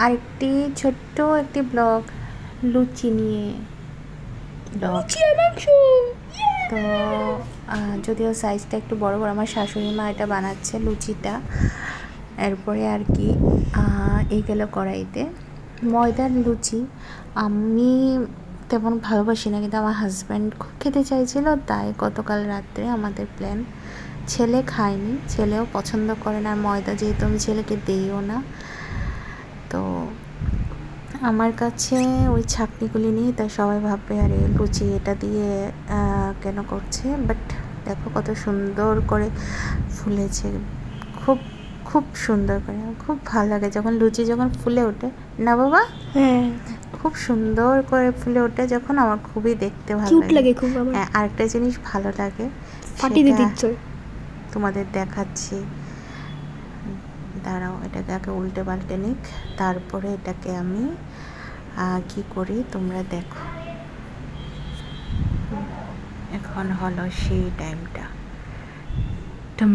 আরেকটি ছোট্ট একটি ব্লগ লুচি নিয়ে ব্লগ। তো যদিও সাইজটা একটু বড় বড়, আমার শাশুড়ি মা এটা বানাচ্ছে লুচিটা। এরপরে আর কি এই গেল কড়াইতে ময়দার লুচি। আমি তেমন ভালোবাসি না, কিন্তু আমার হাজব্যান্ড খুব খেতে চাইছিল, তাই গতকাল রাত্রে আমাদের প্ল্যান। ছেলে খায়নি, ছেলেও পছন্দ করে না ময়দা, যেহেতু আমি ছেলেকে দিইও না। তো আমার কাছে ওই ছাঁকনিগুলি নেই, তাই সবাই ভাববে আরে লুচি এটা দিয়ে কেন করছে। বাট দেখো কত সুন্দর করে ফুলেছে, খুব খুব সুন্দর করে। খুব ভালো লাগে যখন লুচি যখন ফুলে ওঠে না বাবা। হ্যাঁ, খুব সুন্দর করে ফুলে ওঠে যখন, আমার খুবই দেখতে ভালো লাগে খুব। আমার হ্যাঁ, আরেকটা জিনিস ভালো লাগে, ফাটিয়ে দিতে সেটা ইচ্ছে। তোমাদের দেখাচ্ছি। দাঁড়াও, এটাকে আগে উল্টে পাল্টে নিক, তারপরে এটাকে আমি কি করি তোমরা দেখো। এখন হলো সেই টাইমটা, টুম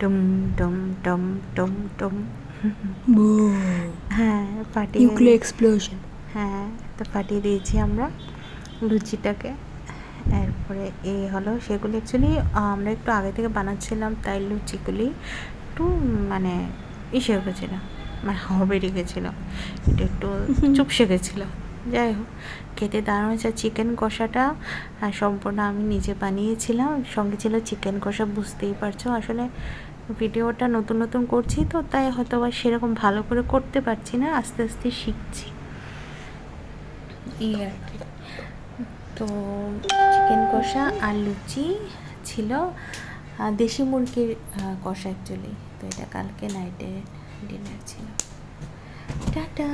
টুম টুম টুম টুম টুম। হ্যাঁ, ফাটিয়ে এক্সপ্লোশন। হ্যাঁ, তো ফাটিয়ে দিয়েছি আমরা লুচিটাকে। এরপরে এই হলো সেগুলি। অ্যাকচুয়ালি আমরা একটু আগে থেকে বানাচ্ছিলাম, তাই লুচিগুলি একটু মানে ইসে গেছিলো, মানে বেরিয়ে গেছিলো, এটা একটু চুপসে গেছিলো। যাই হোক, খেতে দারুণ হয়েছে। চিকেন কষাটা সম্পূর্ণ আমি নিজে বানিয়েছিলাম, সঙ্গে ছিল চিকেন কষা। বুঝতেই পারছো আসলে ভিডিওটা নতুন নতুন করছি তো, তাই হয়তো বা সেরকম ভালো করে করতে পারছি না, আস্তে আস্তে শিখছি এই আর কি। তো চিকেন কষা আর লুচি ছিল, দেশি মুরগির কষা অ্যাকচুয়ালি। তো এটা কালকে নাইটে ডিনার ছিল। টাটা।